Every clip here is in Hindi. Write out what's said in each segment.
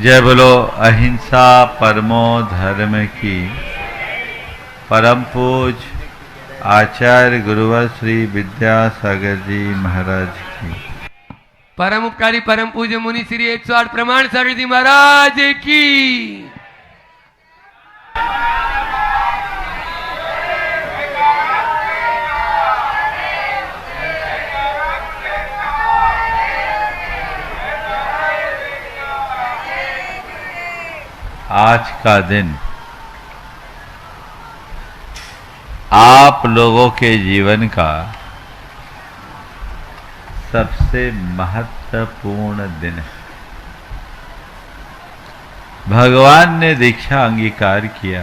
जय बोलो अहिंसा परमो धर्म की। परम पूज आचार्य गुरुवर श्री विद्यासागर जी महाराज की। परम उपकारी परम पूज्य मुनि श्री 108 प्रमाण सागर जी महाराज की। आज का दिन आप लोगों के जीवन का सबसे महत्वपूर्ण दिन है। भगवान ने दीक्षा अंगीकार किया,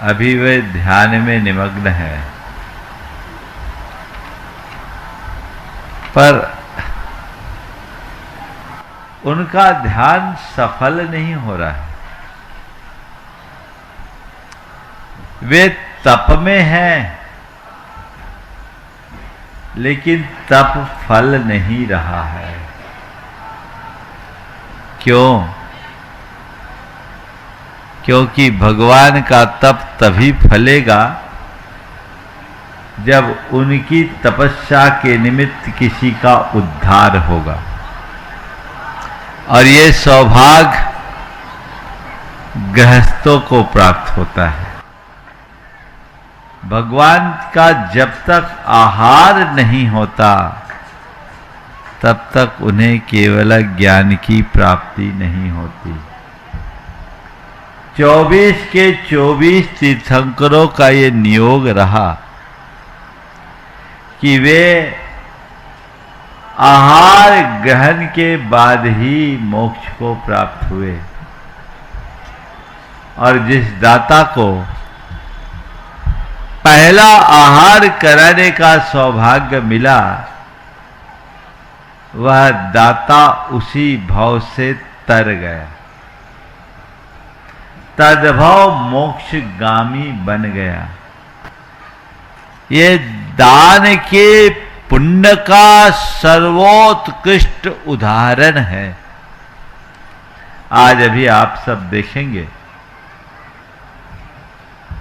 अभी वे ध्यान में निमग्न है, पर उनका ध्यान सफल नहीं हो रहा है। वे तप में हैं, लेकिन तप फल नहीं रहा है। क्यों? क्योंकि भगवान का तप तभी फलेगा जब उनकी तपस्या के निमित्त किसी का उद्धार होगा, और ये सौभाग्य गृहस्थों को प्राप्त होता है। भगवान का जब तक आहार नहीं होता तब तक उन्हें केवल ज्ञान की प्राप्ति नहीं होती। 24 के 24 तीर्थंकरों का ये नियोग रहा कि वे आहार ग्रहण के बाद ही मोक्ष को प्राप्त हुए, और जिस दाता को पहला आहार कराने का सौभाग्य मिला, वह दाता उसी भाव से तर गया, तद्भव मोक्षगामी बन गया। ये दान के पुण्य का सर्वोत्कृष्ट उदाहरण है। आज अभी आप सब देखेंगे,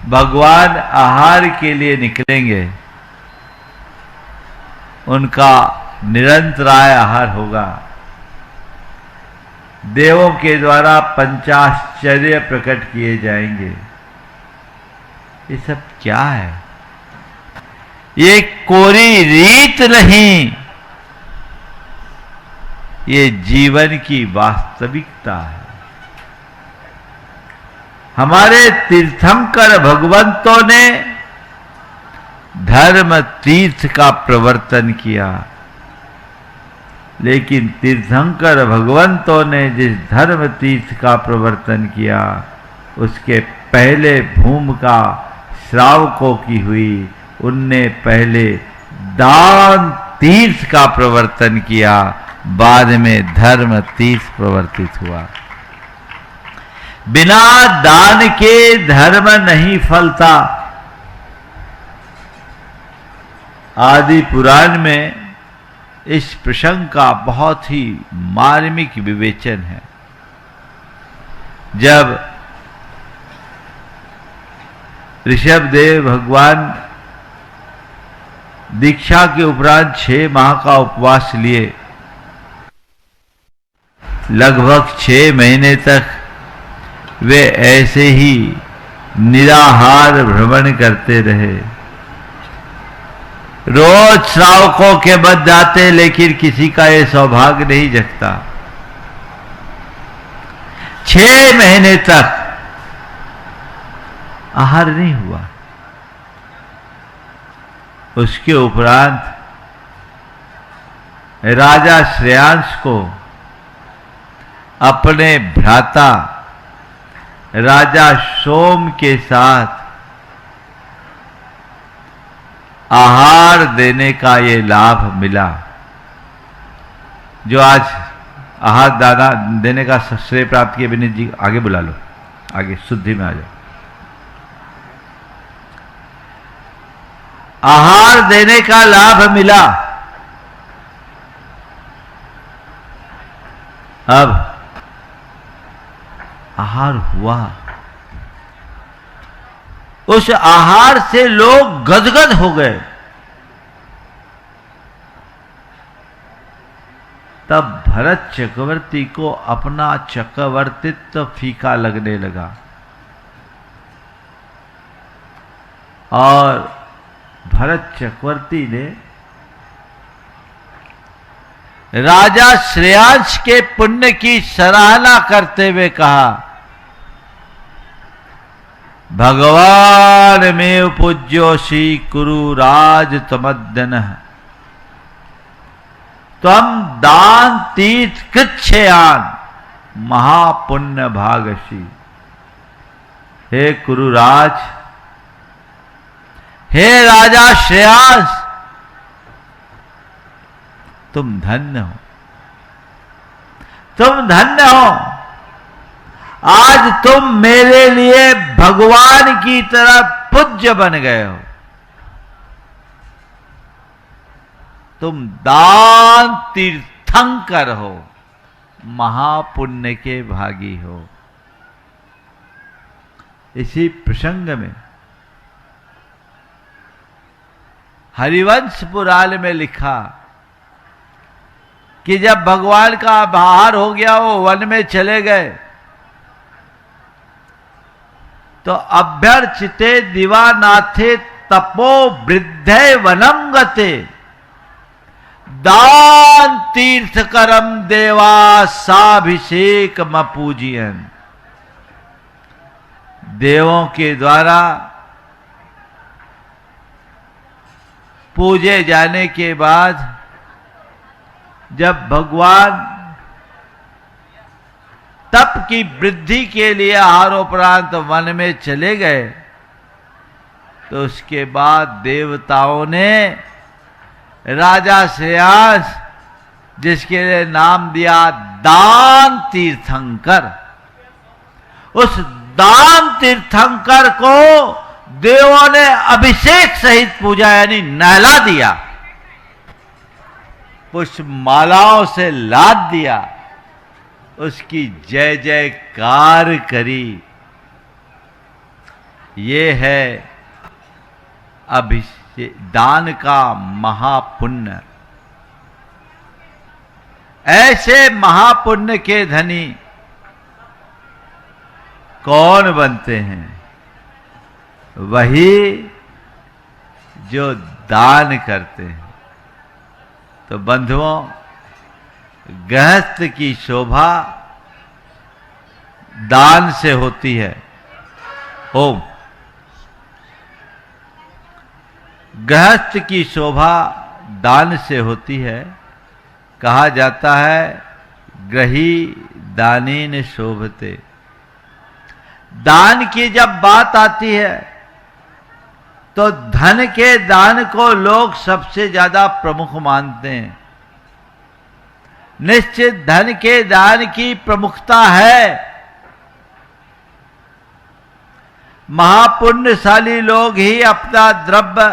भगवान आहार के लिए निकलेंगे, उनका निरंतराय आहार होगा। देवों के द्वारा पंचाश्चर्य प्रकट किए जाएंगे। ये सब क्या है? ये कोरी रीत नहीं, ये जीवन की वास्तविकता है। हमारे तीर्थंकर भगवंतों ने धर्म तीर्थ का प्रवर्तन किया, लेकिन तीर्थंकर भगवंतों ने जिस धर्म तीर्थ का प्रवर्तन किया, उसके पहले भूमिका श्रावकों की हुई। उनने पहले दान तीर्थ का प्रवर्तन किया, बाद में धर्म तीर्थ प्रवर्तित हुआ। बिना दान के धर्म नहीं फलता। आदि पुराण में इस प्रसंग का बहुत ही मार्मिक विवेचन है। जब ऋषभदेव भगवान दीक्षा के उपरांत 6 माह का उपवास लिए, लगभग 6 महीने तक वे ऐसे ही निराहार भ्रमण करते रहे। रोज श्रावकों के मध्य जाते, लेकिन किसी का ये सौभाग्य नहीं जगता। 6 महीने तक आहार नहीं हुआ। उसके उपरांत राजा श्रेयांश को अपने भ्राता राजा सोम के साथ आहार देने का ये लाभ मिला। जो आज आहार दाना देने का श्रेय प्राप्त किए। विनीत जी आगे बुला लो, आगे शुद्धि में आ जाओ। आहार देने का लाभ मिला। अब आहार हुआ, उस आहार से लोग गदगद हो गए। तब भरत चक्रवर्ती को अपना चक्रवर्तित्व फीका लगने लगा और भरत चक्रवर्ती ने राजा श्रेयांश के पुण्य की सराहना करते हुए कहा, भगवान में पूज्योषि कुरु राज तमद्दनः त्वं दान तीर्थ कृच्छयान महापुण्य भागसी। हे कुरुराज, हे राजा श्रेयांश, तुम धन्य हो, तुम धन्य हो। आज तुम मेरे लिए भगवान की तरह पूज्य बन गए हो। तुम दान तीर्थंकर हो, महापुण्य के भागी हो। इसी प्रसंग में हरिवंश पुराण में लिखा कि जब भगवान का आहार हो गया, वो वन में चले गए, तो अभ्यर्चिते दिवानाथे तपो वृद्धे वनम गते दान तीर्थ करम देवा साभिषेक मपूजियन। देवों के द्वारा पूजे जाने के बाद जब भगवान तप की वृद्धि के लिए आहारोपरांत वन में चले गए, तो उसके बाद देवताओं ने राजा श्रेयांश, जिसके लिए नाम दिया दान तीर्थंकर, उस दान तीर्थंकर को देवों ने अभिषेक सहित पूजा यानी नहला दिया, पुष्प मालाओं से लाद दिया, उसकी जय जयकार करी। ये है अभिषेक दान का महापुण्य। ऐसे महापुण्य के धनी कौन बनते हैं? वही जो दान करते हैं। तो बंधुओं, गृहस्थ की शोभा दान से होती है। ओम। गृहस्थ की शोभा दान से होती है। कहा जाता है ग्रही दानीन शोभते। दान की जब बात आती है तो धन के दान को लोग सबसे ज्यादा प्रमुख मानते हैं। निश्चित धन के दान की प्रमुखता है। महापुण्यशाली लोग ही अपना द्रव्य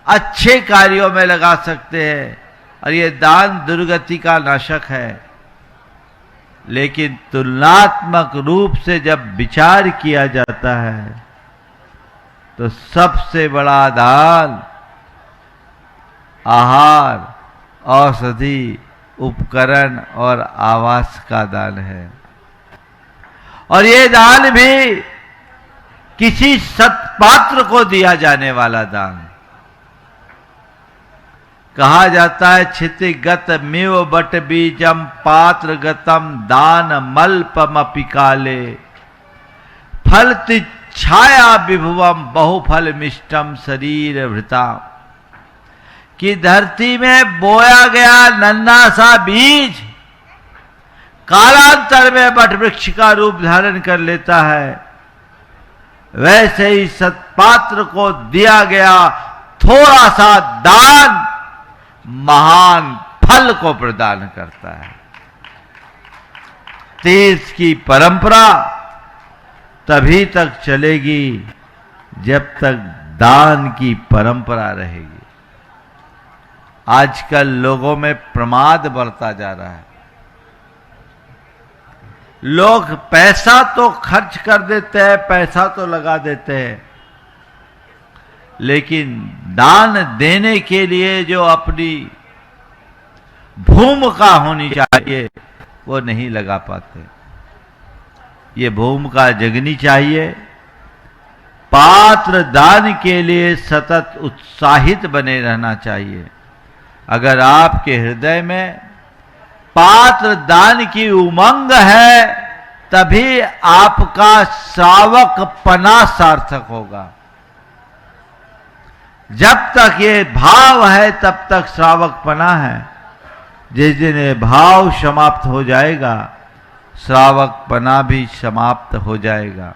अच्छे कार्यों में लगा सकते हैं और ये दान दुर्गति का नाशक है। लेकिन तुलनात्मक रूप से जब विचार किया जाता है तो सबसे बड़ा दान आहार, औषधि, उपकरण और आवास का दान है। और ये दान भी किसी सत्पात्र को दिया जाने वाला दान। कहा जाता है क्षितिगत मिव बट बीजम पात्र गतम दान मल्पमपि काले फलति छाया विभुवम बहुफल मिष्टम शरीर भृता। कि धरती में बोया गया नन्हा सा बीज कालांतर में बट वृक्ष का रूप धारण कर लेता है, वैसे ही सत्पात्र को दिया गया थोड़ा सा दान महान फल को प्रदान करता है। तीर्थ की परंपरा तभी तक चलेगी जब तक दान की परंपरा रहेगी। आजकल लोगों में प्रमाद बढ़ता जा रहा है। लोग पैसा तो खर्च कर देते हैं, पैसा तो लगा देते हैं, लेकिन दान देने के लिए जो अपनी भूमिका होनी चाहिए वो नहीं लगा पाते। ये भूमिका जगनी चाहिए। पात्र दान के लिए सतत उत्साहित बने रहना चाहिए। अगर आपके हृदय में पात्र दान की उमंग है, तभी आपका श्रावकपना सार्थक होगा। जब तक ये भाव है तब तक श्रावकपना है। जिस दिन ये भाव समाप्त हो जाएगा, श्रावकपना भी समाप्त हो जाएगा।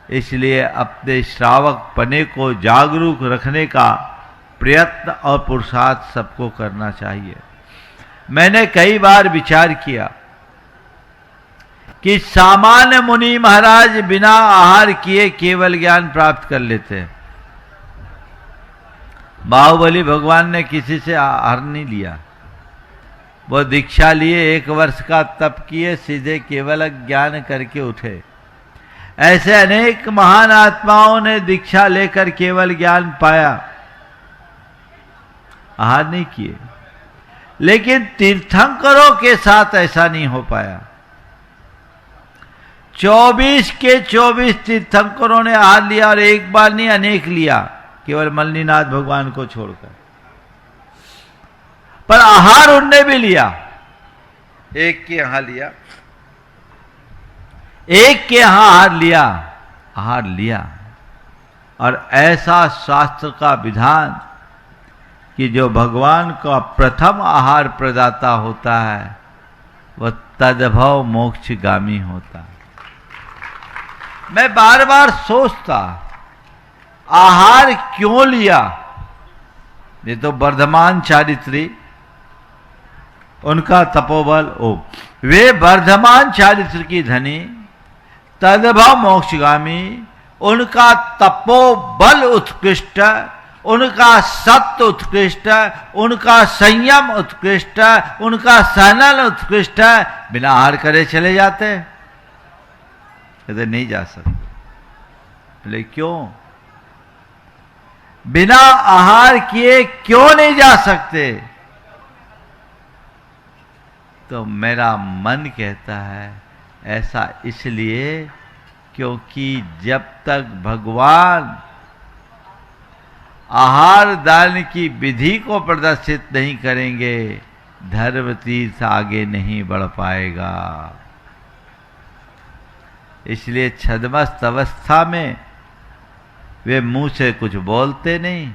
इसलिए अपने श्रावकपने को जागरूक रखने का प्रयत्न और पुरुषार्थ सबको करना चाहिए। मैंने कई बार विचार किया कि सामान्य मुनि महाराज बिना आहार किए केवल ज्ञान प्राप्त कर लेते हैं। बाहुबली भगवान ने किसी से आहार नहीं लिया। वो दीक्षा लिए 1 वर्ष का तप किए, सीधे केवल ज्ञान करके उठे। ऐसे अनेक महान आत्माओं ने दीक्षा लेकर केवल ज्ञान पाया, आहार नहीं किए। लेकिन तीर्थंकरों के साथ ऐसा नहीं हो पाया। 24 के 24 तीर्थंकरों ने आहार लिया, और एक बार नहीं अनेक लिया, केवल मल्लीनाथ भगवान को छोड़कर। पर आहार उनने भी लिया। एक के यहां लिया, एक के यहां आहार लिया। और ऐसा शास्त्र का विधान कि जो भगवान का प्रथम आहार प्रदाता होता है, वह तदभव मोक्षगामी होता है। मैं बार बार सोचता, आहार क्यों लिया? ये तो वर्धमान चारित्री, उनका तपोबल, वे वर्धमान चारित्र की धनी, तदभव मोक्षगामी, उनका तपोबल उत्कृष्ट, उनका सत्य उत्कृष्ट, उनका संयम उत्कृष्ट, उनका सहनन उत्कृष्ट। बिना आहार करे चले जाते, इधर नहीं जा सकते। बोले क्यों? बिना आहार किए क्यों नहीं जा सकते? तो मेरा मन कहता है ऐसा इसलिए क्योंकि जब तक भगवान आहार दान की विधि को प्रदर्शित नहीं करेंगे, धर्म तीर्थ आगे नहीं बढ़ पाएगा। इसलिए छद्मस्त अवस्था में वे मुंह से कुछ बोलते नहीं,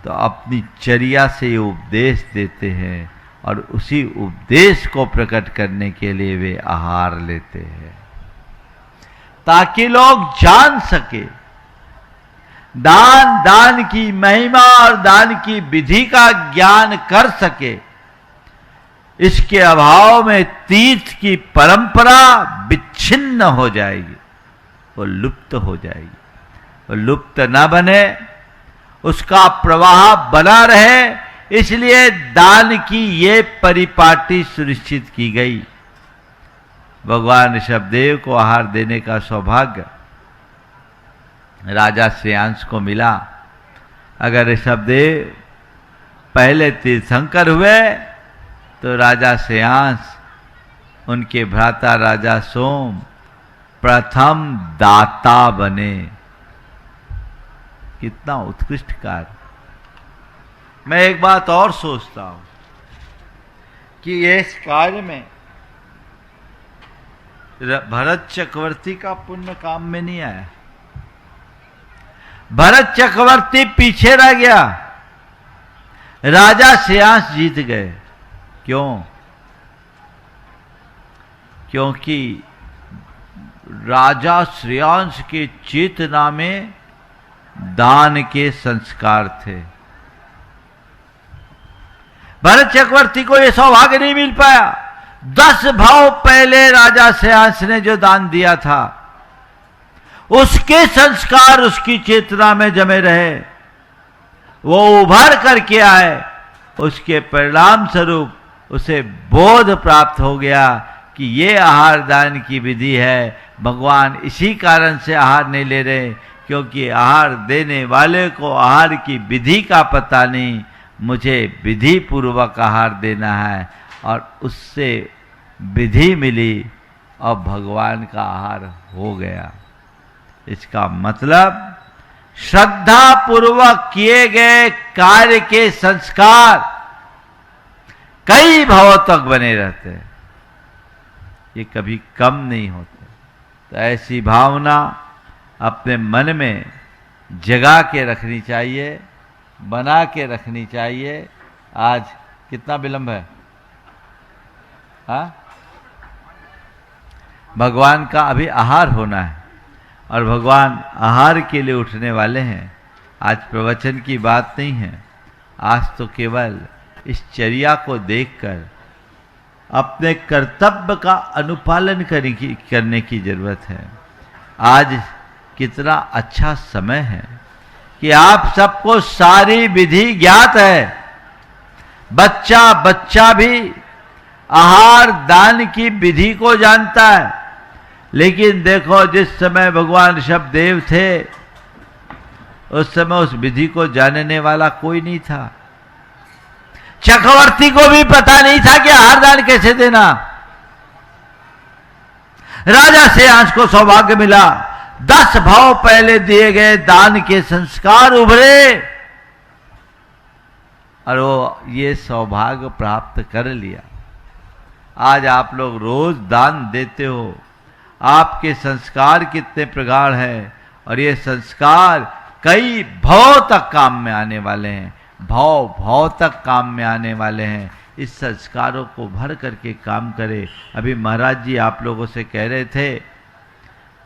तो अपनी चर्या से उपदेश देते हैं, और उसी उपदेश को प्रकट करने के लिए वे आहार लेते हैं, ताकि लोग जान सके दान की महिमा और दान की विधि का ज्ञान कर सके। इसके अभाव में तीर्थ की परंपरा विच्छिन्न हो जाएगी, वो लुप्त हो जाएगी। वो लुप्त न बने, उसका प्रवाह बना रहे, इसलिए दान की ये परिपाटी सुनिश्चित की गई। भगवान ऋषभदेव को आहार देने का सौभाग्य राजा श्रेयांश को मिला। अगर ऋषभदेव पहले तीर्थंकर हुए तो राजा श्रेयांश, उनके भ्राता राजा सोम प्रथम दाता बने। कितना उत्कृष्ट कार्य। मैं एक बात और सोचता हूं कि इस कार्य में भरत चक्रवर्ती का पुण्य काम में नहीं आया। भरत चक्रवर्ती पीछे रह गया, राजा श्रेयांश जीत गए। क्यों? क्योंकि राजा श्रेयांश के चेतना में दान के संस्कार थे। भरत चक्रवर्ती को यह सौभाग्य नहीं मिल पाया। 10 भाव पहले राजा श्रेयांश ने जो दान दिया था, उसके संस्कार उसकी चेतना में जमे रहे, वो उभर करके आए। उसके परिणाम स्वरूप उसे बोध प्राप्त हो गया कि कि ये आहार दान की विधि है, भगवान इसी कारण से आहार नहीं ले रहे क्योंकि आहार देने वाले को आहार की विधि का पता नहीं, मुझे विधि पूर्वक आहार देना है और उससे विधि मिली और भगवान का आहार हो गया। इसका मतलब श्रद्धा पूर्वक किए गए कार्य के संस्कार कई भावों तक बने रहते हैं, ये कभी कम नहीं होते। तो ऐसी भावना अपने मन में जगा के रखनी चाहिए, बना के रखनी चाहिए। आज कितना विलंब है? हाँ, भगवान का अभी आहार होना है और भगवान आहार के लिए उठने वाले हैं। आज प्रवचन की बात नहीं है, आज तो केवल इस चर्या को देखकर अपने कर्तव्य का अनुपालन करने की जरूरत है। आज कितना अच्छा समय है कि आप सबको सारी विधि ज्ञात है। बच्चा भी आहार दान की विधि को जानता है, लेकिन देखो जिस समय भगवान शब्देव थे उस समय उस विधि को जानने वाला कोई नहीं था। चक्रवर्ती को भी पता नहीं था कि आहार दान कैसे देना। राजा श्रेयांश को सौभाग्य मिला, 10 भाव पहले दिए गए दान के संस्कार उभरे और वो ये सौभाग्य प्राप्त कर लिया। आज आप लोग रोज दान देते हो, आपके संस्कार कितने प्रगाढ़ हैं और ये संस्कार कई भाव तक काम में आने वाले हैं, भाव तक काम में आने वाले हैं। इस संस्कारों को भर करके काम करें। अभी महाराज जी आप लोगों से कह रहे थे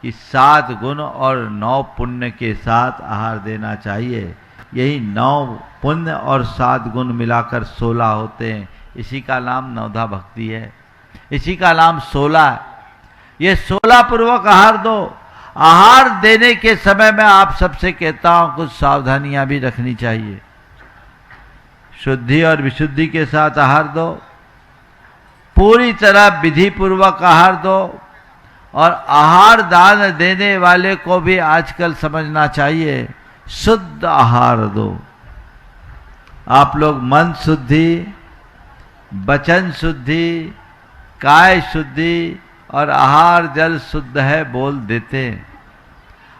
कि 7 गुण और 9 पुण्य के साथ आहार देना चाहिए। यही 9 पुण्य और 7 गुण मिलाकर 16 होते हैं। इसी का नाम नवधा भक्ति है, इसी का नाम 16 है। ये 16 पूर्वक आहार दो। आहार देने के समय में आप सबसे कहता हूं कुछ सावधानियां भी रखनी चाहिए। शुद्धि और विशुद्धि के साथ आहार दो, पूरी तरह विधि पूर्वक आहार दो और आहार दान देने वाले को भी आजकल समझना चाहिए शुद्ध आहार दो। आप लोग मन शुद्धि, वचन शुद्धि, काय शुद्धि और आहार जल शुद्ध है बोल देते हैं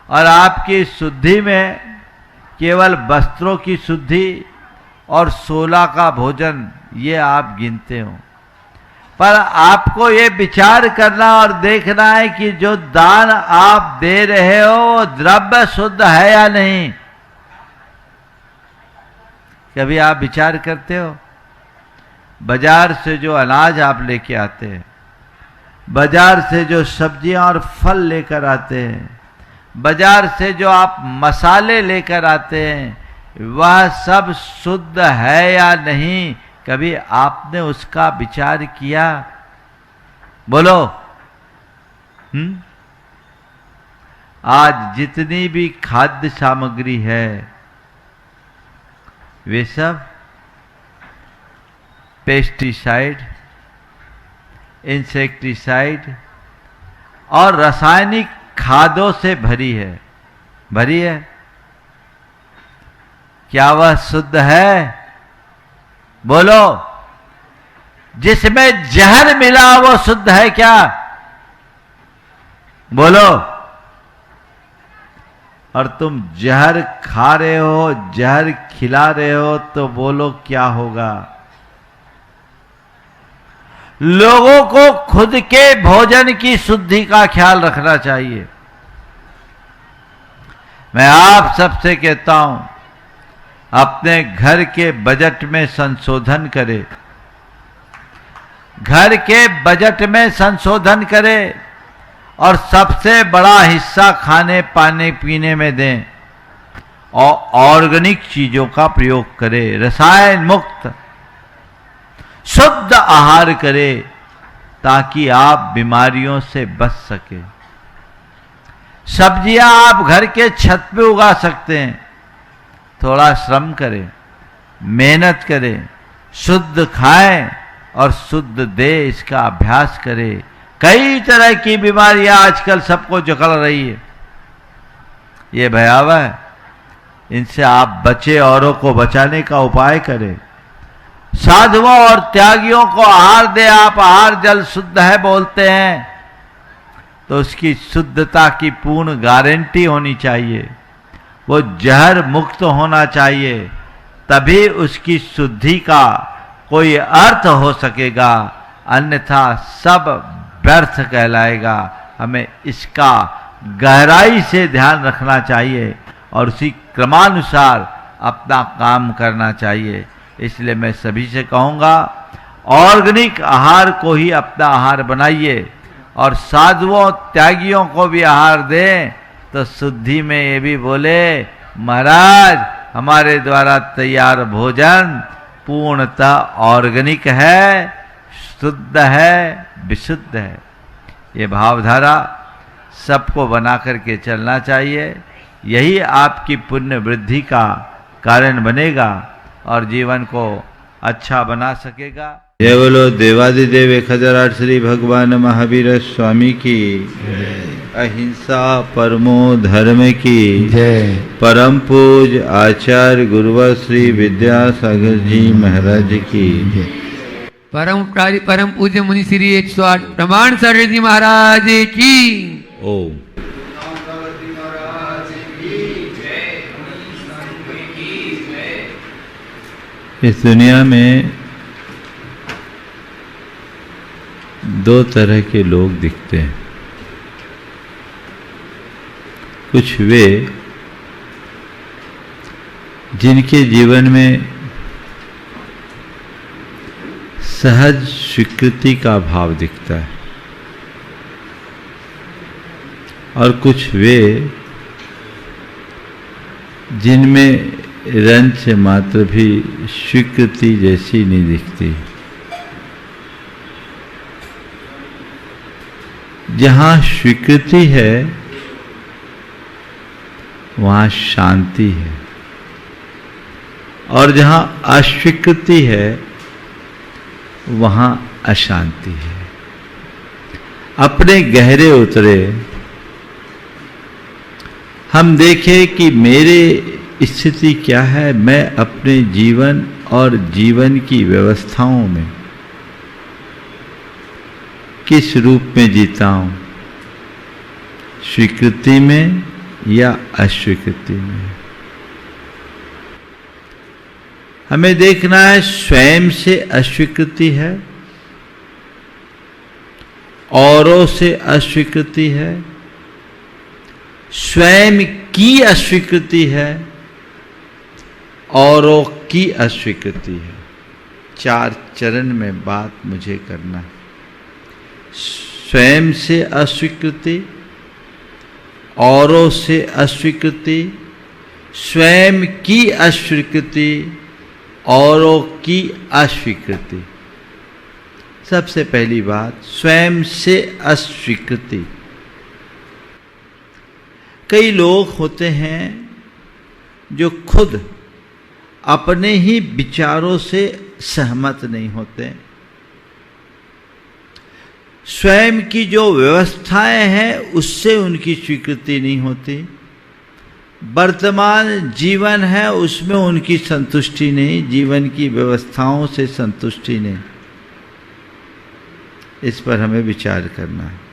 और आपकी शुद्धि में केवल वस्त्रों की शुद्धि और 16 का भोजन ये आप गिनते हो, पर आपको ये विचार करना और देखना है कि जो दान आप दे रहे हो वो द्रव्य शुद्ध है या नहीं। कभी आप विचार करते हो? बाजार से जो अनाज आप लेके आते हैं, बाजार से जो सब्जियां और फल लेकर आते हैं, बाजार से जो आप मसाले लेकर आते हैं, वह सब शुद्ध है या नहीं, कभी आपने उसका विचार किया? बोलो। आज जितनी भी खाद्य सामग्री है वे सब पेस्टिसाइड, इंसेक्टिसाइड और रासायनिक खादों से भरी है। क्या वह शुद्ध है? बोलो। जिसमें जहर मिला वो शुद्ध है क्या? बोलो। और तुम जहर खा रहे हो, जहर खिला रहे हो, तो बोलो क्या होगा? लोगों को खुद के भोजन की शुद्धि का ख्याल रखना चाहिए। मैं आप सबसे कहता हूं अपने घर के बजट में संशोधन करें, घर के बजट में संशोधन करें और सबसे बड़ा हिस्सा खाने पाने पीने में दें और ऑर्गेनिक चीजों का प्रयोग करें, रसायन मुक्त शुद्ध आहार करें ताकि आप बीमारियों से बच सके। सब्जियां आप घर के छत पे उगा सकते हैं। थोड़ा श्रम करें, मेहनत करें, शुद्ध खाएं और शुद्ध दे इसका अभ्यास करें। कई तरह की बीमारियां आजकल सबको जकड़ रही है, ये भयावह है। इनसे आप बचे, औरों को बचाने का उपाय करें। साधुओं और त्यागियों को आहार दे। आप आहार जल शुद्ध है बोलते हैं, तो उसकी शुद्धता की पूर्ण गारंटी होनी चाहिए। वो जहर मुक्त होना चाहिए, तभी उसकी शुद्धि का कोई अर्थ हो सकेगा, अन्यथा सब व्यर्थ कहलाएगा। हमें इसका गहराई से ध्यान रखना चाहिए और उसी क्रमानुसार अपना काम करना चाहिए। इसलिए मैं सभी से कहूँगा, ऑर्गेनिक आहार को ही अपना आहार बनाइए और साधुओं त्यागियों को भी आहार दें। तो शुद्धि में ये भी बोले, महाराज हमारे द्वारा तैयार भोजन पूर्णतः ऑर्गेनिक है, शुद्ध है, विशुद्ध है। ये भावधारा सबको बना करके चलना चाहिए। यही आपकी पुण्य वृद्धि का कारण बनेगा और जीवन को अच्छा बना सकेगा। जय बोलो देवादिदेव 1008 श्री भगवान महावीर स्वामी की, अहिंसा परमो धर्म की जय। परम पूज आचार्य गुरुवर श्री विद्यासागर जी महाराज की। परम उपकारी परम पूज्य मुनि श्री 108 प्रमाण सागर जी महाराज की। ओम। इस दुनिया में दो तरह के लोग दिखते हैं। कुछ वे जिनके जीवन में सहज स्वीकृति का भाव दिखता है, और कुछ वे जिनमें रंच मात्र भी स्वीकृति जैसी नहीं दिखती। जहाँ स्वीकृति है वहाँ शांति है, और जहाँ अस्वीकृति है वहाँ अशांति है। अपने गहरे उतरे हम देखें कि मेरे स्थिति क्या है, मैं अपने जीवन और जीवन की व्यवस्थाओं में किस रूप में जीता हूं, स्वीकृति में या अस्वीकृति में। हमें देखना है स्वयं से अस्वीकृति है, औरों से अस्वीकृति है, स्वयं की अस्वीकृति है, औरों की अस्वीकृति है। 4 चरण में बात मुझे करना है। स्वयं से अस्वीकृति, औरों से अस्वीकृति, स्वयं की अस्वीकृति, औरों की अस्वीकृति। सबसे पहली बात, स्वयं से अस्वीकृति। कई लोग होते हैं जो खुद अपने ही विचारों से सहमत नहीं होते। स्वयं की जो व्यवस्थाएं हैं उससे उनकी स्वीकृति नहीं होती। वर्तमान जीवन है उसमें उनकी संतुष्टि नहीं, जीवन की व्यवस्थाओं से संतुष्टि नहीं। इस पर हमें विचार करना है।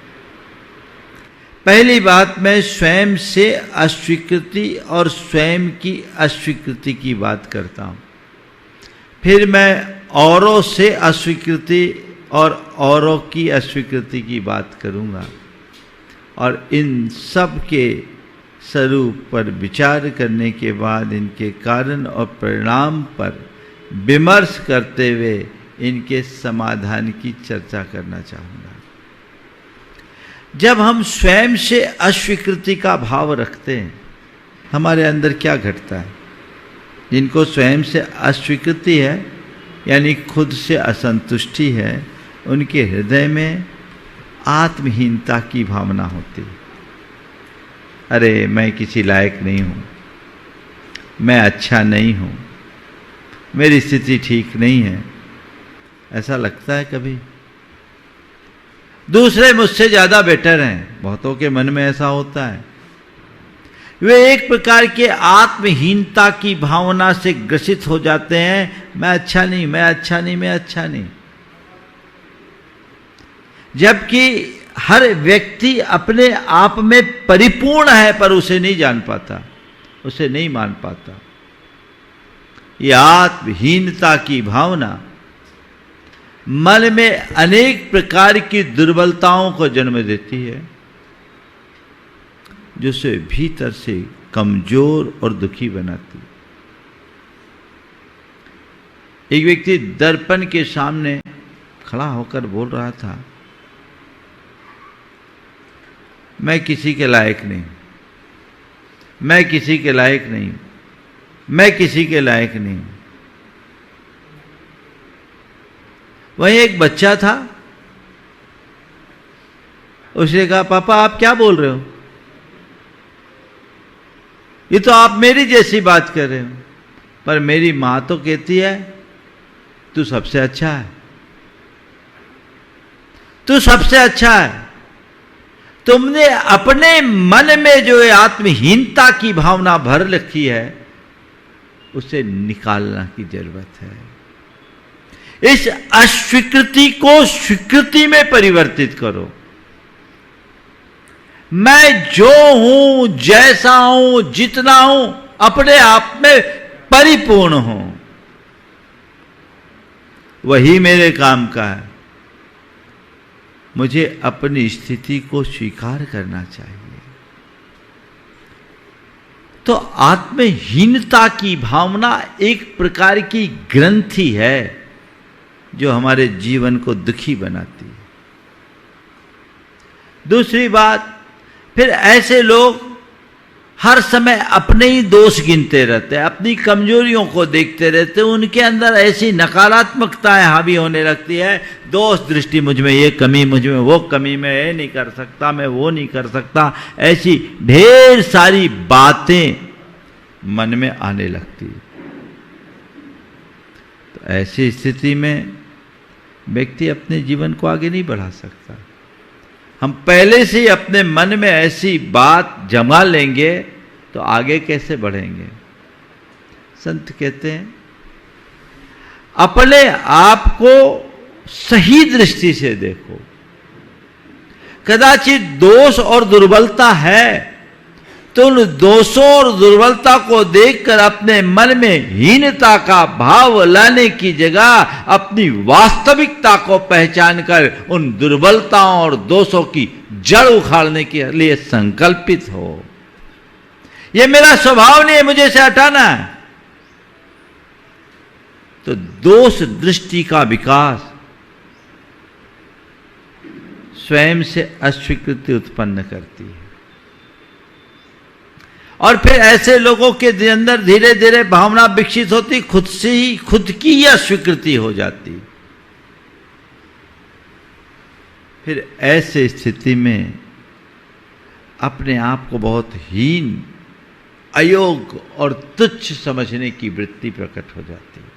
पहली बात, मैं स्वयं से अस्वीकृति और स्वयं की अस्वीकृति की बात करता हूं। फिर मैं औरों से अस्वीकृति और औरों की अस्वीकृति की बात करूंगा, और इन सब के स्वरूप पर विचार करने के बाद इनके कारण और परिणाम पर विमर्श करते हुए इनके समाधान की चर्चा करना चाहूँगा। जब हम स्वयं से अस्वीकृति का भाव रखते हैं, हमारे अंदर क्या घटता है? जिनको स्वयं से अस्वीकृति है यानी खुद से असंतुष्टि है, उनके हृदय में आत्महीनता की भावना होती है। अरे मैं किसी लायक नहीं हूँ, मैं अच्छा नहीं हूँ, मेरी स्थिति ठीक नहीं है, ऐसा लगता है कभी? दूसरे मुझसे ज्यादा बेटर हैं। बहुतों के मन में ऐसा होता है। वे एक प्रकार के आत्महीनता की भावना से ग्रसित हो जाते हैं, मैं अच्छा नहीं, मैं अच्छा नहीं, मैं अच्छा नहीं। जबकि हर व्यक्ति अपने आप में परिपूर्ण है, पर उसे नहीं जान पाता, उसे नहीं मान पाता। यह आत्महीनता की भावना मन में अनेक प्रकार की दुर्बलताओं को जन्म देती है, जो उसे भीतर से कमजोर और दुखी बनाती है। एक व्यक्ति दर्पण के सामने खड़ा होकर बोल रहा था, मैं किसी के लायक नहीं, मैं किसी के लायक नहीं, मैं किसी के लायक नहीं। वहीं एक बच्चा था, उसने कहा, पापा आप क्या बोल रहे हो? ये तो आप मेरी जैसी बात कर रहे हो, पर मेरी मां तो कहती है तू सबसे अच्छा है, तू सबसे अच्छा है। तुमने अपने मन में जो आत्महीनता की भावना भर रखी है, उसे निकालना की जरूरत है। इस अस्वीकृति को स्वीकृति में परिवर्तित करो। मैं जो हूं, जैसा हूं, जितना हूं, अपने आप में परिपूर्ण हूं, वही मेरे काम का है। मुझे अपनी स्थिति को स्वीकार करना चाहिए। तो आत्महीनता की भावना एक प्रकार की ग्रंथि है जो हमारे जीवन को दुखी बनाती है। दूसरी बात, फिर ऐसे लोग हर समय अपने ही दोष गिनते रहते हैं, अपनी कमजोरियों को देखते रहते हैं। उनके अंदर ऐसी नकारात्मकताएं हावी होने लगती है, दोष दृष्टि, मुझ में ये कमी, मुझ में वो कमी, मैं ये नहीं कर सकता, मैं वो नहीं कर सकता, ऐसी ढेर सारी बातें मन में आने लगती है। तो ऐसी स्थिति में व्यक्ति अपने जीवन को आगे नहीं बढ़ा सकता। हम पहले से ही अपने मन में ऐसी बात जमा लेंगे तो आगे कैसे बढ़ेंगे? संत कहते हैं, अपने आप को सही दृष्टि से देखो। कदाचित दोष और दुर्बलता है, तो उन दोषों और दुर्बलता को देखकर अपने मन में हीनता का भाव लाने की जगह अपनी वास्तविकता को पहचान कर उन दुर्बलताओं और दोषों की जड़ उखाड़ने के लिए संकल्पित हो। यह मेरा स्वभाव नहीं है, मुझे इसे हटाना है। तो दोष दृष्टि का विकास स्वयं से अस्वीकृति उत्पन्न करती है, और फिर ऐसे लोगों के अंदर धीरे धीरे भावना विकसित होती, खुद से ही खुद की ही अस्वीकृति हो जाती। फिर ऐसे स्थिति में अपने आप को बहुत हीन, अयोग्य और तुच्छ समझने की वृत्ति प्रकट हो जाती है।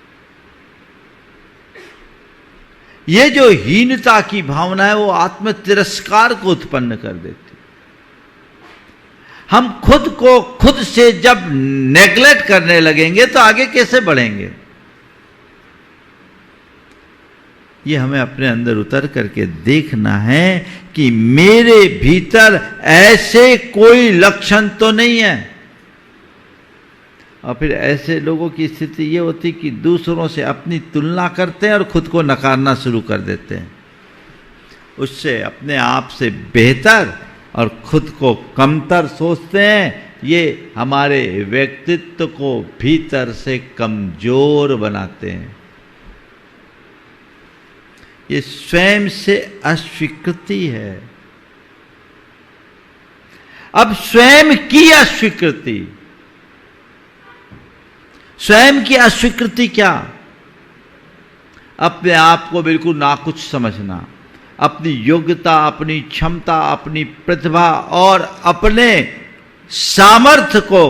ये जो हीनता की भावना है, वो आत्म तिरस्कार को उत्पन्न कर देती। हम खुद को खुद से जब नेग्लेक्ट करने लगेंगे तो आगे कैसे बढ़ेंगे? ये हमें अपने अंदर उतर करके देखना है कि मेरे भीतर ऐसे कोई लक्षण तो नहीं है। और फिर ऐसे लोगों की स्थिति ये होती कि दूसरों से अपनी तुलना करते हैं और खुद को नकारना शुरू कर देते हैं। उससे अपने आप से बेहतर और खुद को कमतर सोचते हैं। ये हमारे व्यक्तित्व को भीतर से कमजोर बनाते हैं। ये स्वयं से अस्वीकृति है। अब स्वयं की अस्वीकृति, स्वयं की अस्वीकृति क्या? अपने आप को बिल्कुल नाकुछ समझना, अपनी योग्यता, अपनी क्षमता, अपनी प्रतिभा और अपने सामर्थ्य को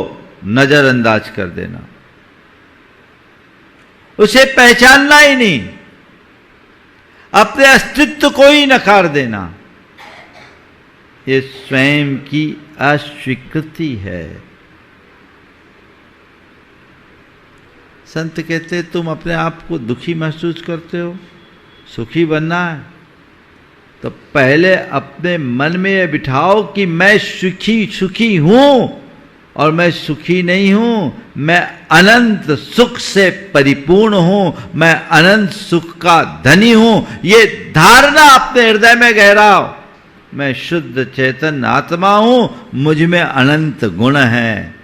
नजरअंदाज कर देना, उसे पहचानना ही नहीं, अपने अस्तित्व को ही नकार देना। ये स्वयं की अस्वीकृति है। संत कहते तुम अपने आप को दुखी महसूस करते हो, सुखी बनना है तो पहले अपने मन में ये बिठाओ कि मैं सुखी हूं और मैं सुखी नहीं हूं, मैं अनंत सुख से परिपूर्ण हूं, मैं अनंत सुख का धनी हूं। ये धारणा अपने हृदय में गहराओ। मैं शुद्ध चैतन्य आत्मा हूं, मुझ में अनंत गुण हैं।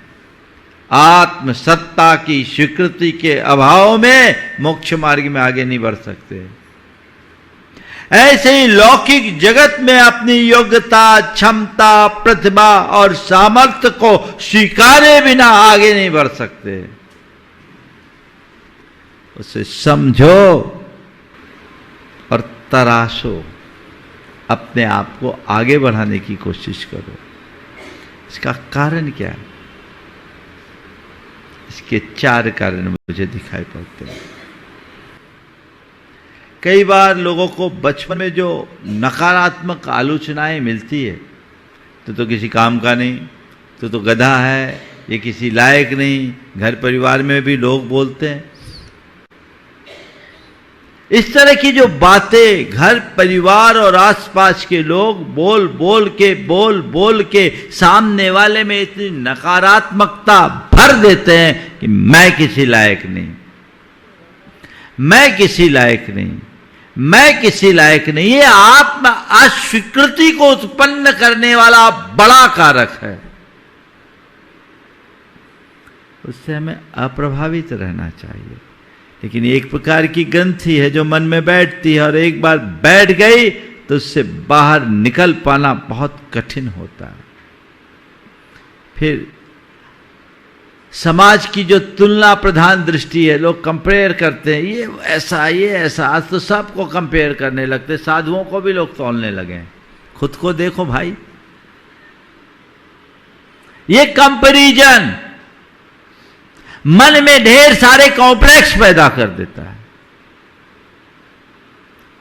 आत्म सत्ता की स्वीकृति के अभाव में मोक्ष मार्ग में आगे नहीं बढ़ सकते। ऐसे ही लौकिक जगत में अपनी योग्यता, क्षमता, प्रतिभा और सामर्थ्य को स्वीकारे बिना आगे नहीं बढ़ सकते। उसे समझो और तराशो, अपने आप को आगे बढ़ाने की कोशिश करो। इसका कारण क्या है? इसके 4 कारण मुझे दिखाई पड़ते हैं। कई बार लोगों को बचपन में जो नकारात्मक आलोचनाएं मिलती है, तो किसी काम का नहीं, तो गधा है, ये किसी लायक नहीं, घर परिवार में भी लोग बोलते हैं। इस तरह की जो बातें घर परिवार और आसपास के लोग बोल बोल के सामने वाले में इतनी नकारात्मकता भर देते हैं कि मैं किसी लायक नहीं, मैं किसी लायक नहीं, मैं किसी लायक नहीं। ये आत्म अस्वीकृति को उत्पन्न करने वाला बड़ा कारक है। उससे हमें अप्रभावित रहना चाहिए। लेकिन एक प्रकार की ग्रंथि है जो मन में बैठती है, और एक बार बैठ गई तो उससे बाहर निकल पाना बहुत कठिन होता है। फिर समाज की जो तुलना प्रधान दृष्टि है, लोग कंपेयर करते हैं, ये ऐसा। आज तो सबको कंपेयर करने लगते, साधुओं को भी लोग तौलने लगे। खुद को देखो भाई। ये कंपैरिजन मन में ढेर सारे कॉम्प्लेक्स पैदा कर देता है।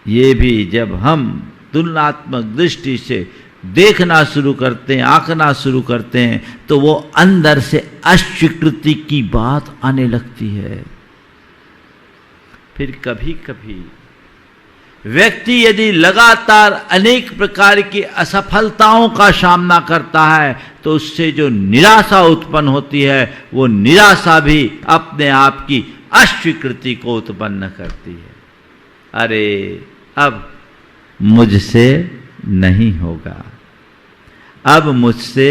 ये भी जब हम तुलनात्मक दृष्टि से देखना शुरू करते हैं, आंकना शुरू करते हैं, तो वो अंदर से अस्वीकृति की बात आने लगती है। फिर कभी कभी व्यक्ति यदि लगातार अनेक प्रकार की असफलताओं का सामना करता है, तो उससे जो निराशा उत्पन्न होती है, वो निराशा भी अपने आप की अस्वीकृति को उत्पन्न करती है। अरे अब मुझसे नहीं होगा, अब मुझसे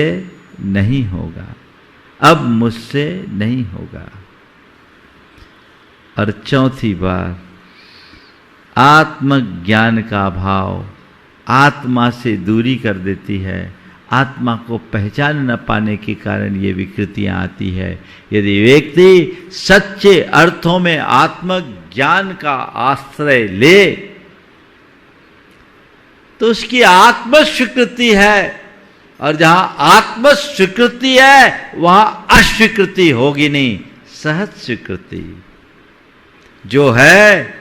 नहीं होगा, अब मुझसे नहीं होगा। और चौथी बार, आत्मज्ञान का अभाव आत्मा से दूरी कर देती है। आत्मा को पहचान न पाने के कारण ये विकृतियां आती है। यदि व्यक्ति सच्चे अर्थों में आत्मज्ञान का आश्रय ले, तो उसकी आत्मस्वीकृति है, और जहां आत्मस्वीकृति है वहां अस्वीकृति होगी नहीं, सहज स्वीकृति। जो है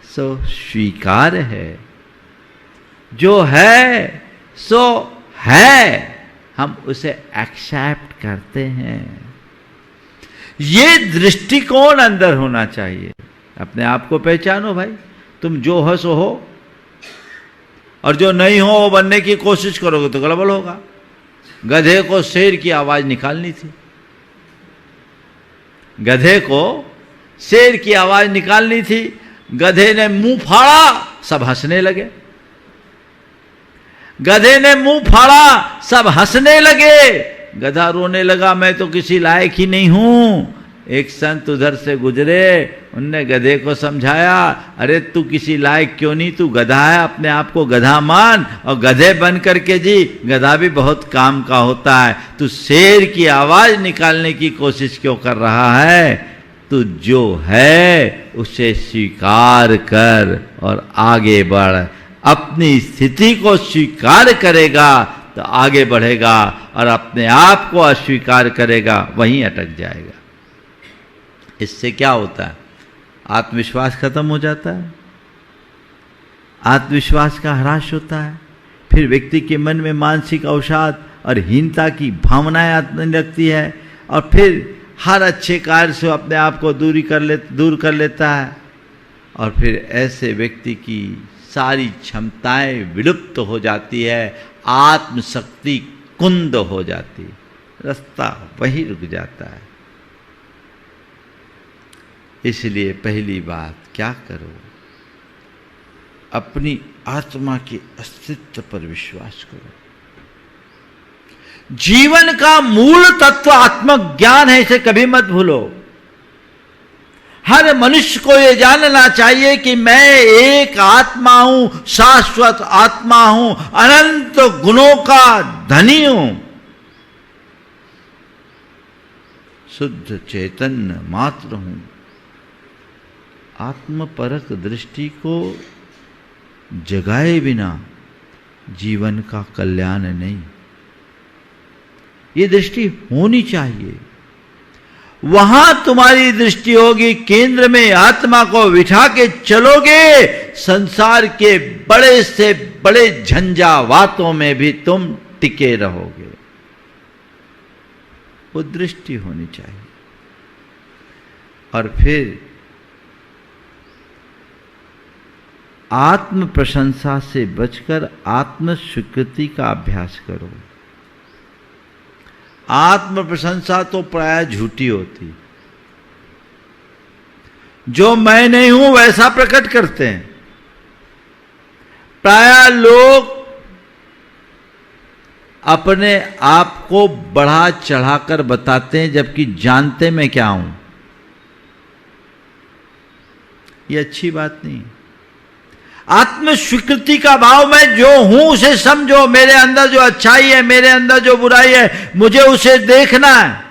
सो स्वीकार है, जो है सो है, हम उसे एक्सेप्ट करते हैं। ये दृष्टिकोण अंदर होना चाहिए। अपने आप को पहचानो भाई, तुम जो हो सो हो, और जो नहीं हो वो बनने की कोशिश करोगे तो गड़बड़ होगा। गधे को शेर की आवाज निकालनी थी, गधे को शेर की आवाज निकालनी थी। गधे ने मुंह फाड़ा, सब हंसने लगे। गधे ने मुंह फाड़ा, सब हंसने लगे। गधा रोने लगा, मैं तो किसी लायक ही नहीं हूं। एक संत उधर से गुजरे, उनने गधे को समझाया, अरे तू किसी लायक क्यों नहीं, तू गधा है, अपने आप को गधा मान, और गधे बन करके जी, गधा भी बहुत काम का होता है। तू शेर की आवाज निकालने की कोशिश क्यों कर रहा है? तू जो है उसे स्वीकार कर और आगे बढ़। अपनी स्थिति को स्वीकार करेगा तो आगे बढ़ेगा, और अपने आप को अस्वीकार करेगा वहीं अटक जाएगा। इससे क्या होता है? आत्मविश्वास खत्म हो जाता है, आत्मविश्वास का ह्रास होता है, फिर व्यक्ति के मन में मानसिक अवसाद और हीनता की भावनाएं आने लगती है और फिर हर अच्छे कार्य से अपने आप को दूर कर लेता है और फिर ऐसे व्यक्ति की सारी क्षमताएं विलुप्त हो जाती है, आत्मशक्ति कुंद हो जाती है, रास्ता वही रुक जाता है। इसलिए पहली बात क्या करो, अपनी आत्मा के अस्तित्व पर विश्वास करो। जीवन का मूल तत्व आत्मज्ञान है, इसे कभी मत भूलो। हर मनुष्य को यह जानना चाहिए कि मैं एक आत्मा हूं, शाश्वत आत्मा हूं, अनंत गुणों का धनी हूं, शुद्ध चैतन्य मात्र हूं। आत्मपरक दृष्टि को जगाए बिना जीवन का कल्याण नहीं। ये दृष्टि होनी चाहिए। वहां तुम्हारी दृष्टि होगी, केंद्र में आत्मा को बिठा के चलोगे, संसार के बड़े से बड़े झंझावातों में भी तुम टिके रहोगे। वो दृष्टि होनी चाहिए। और फिर आत्म प्रशंसा से बचकर आत्म स्वीकृति का अभ्यास करो। आत्म प्रशंसा तो प्राय झूठी होती, जो मैं नहीं हूं वैसा प्रकट करते हैं। प्राय लोग अपने आप को बढ़ा चढ़ाकर बताते हैं, जबकि जानते मैं क्या हूं। ये अच्छी बात नहीं। आत्म स्वीकृति का भाव, मैं जो हूं उसे समझो। मेरे अंदर जो अच्छाई है, मेरे अंदर जो बुराई है, मुझे उसे देखना है